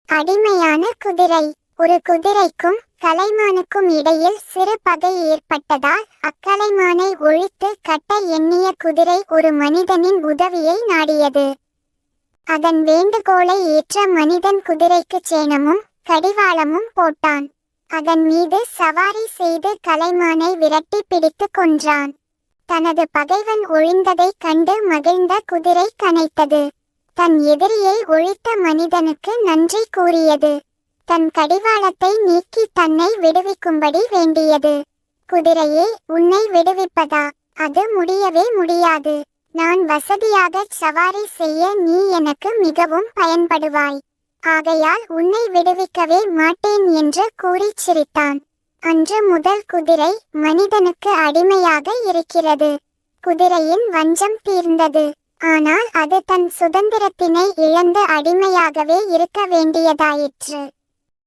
அடிமையான குதிரை. ஒரு குதிரைக்கும் கலைமானுக்கும் இடையில் சிறு பகை ஏற்பட்டதால் அக்கலைமானை ஒழித்து கட்ட எண்ணிய குதிரை ஒரு மனிதனின் உதவியை நாடியது. அதன் வேண்டுகோளை ஏற்ற மனிதன் குதிரைக்கு சேணமும் கடிவாளமும் போட்டான். அதன் மீது சவாரி செய்து கலைமானை விரட்டி பிடித்து கொன்றான். தனது பகைவன் ஒழிந்ததைக் கண்டு மகிழ்ந்த குதிரை கனைத்தது. தன் எதிரியை ஒழித்த மனிதனுக்கு நன்றி கூறியது. தன் கடிவாளத்தை நீக்கி தன்னை விடுவிக்கும்படி வேண்டியது. குதிரையே, உன்னை விடுவிப்பதா? அது முடியவே முடியாது. நான் வசதியாக சவாரி செய்ய நீ எனக்கு மிகவும் பயன்படுவாய். ஆகையால் உன்னை விடுவிக்கவே மாட்டேன் என்று கூறி சிரித்தான். அன்று முதல் குதிரை மனிதனுக்கு அடிமையாக இருக்கிறது. குதிரையின் வஞ்சம் தீர்ந்தது. ஆனால் அது தன் சுதந்திரத்தினை இழந்து அடிமையாகவே இருக்க வேண்டியதாயிற்று.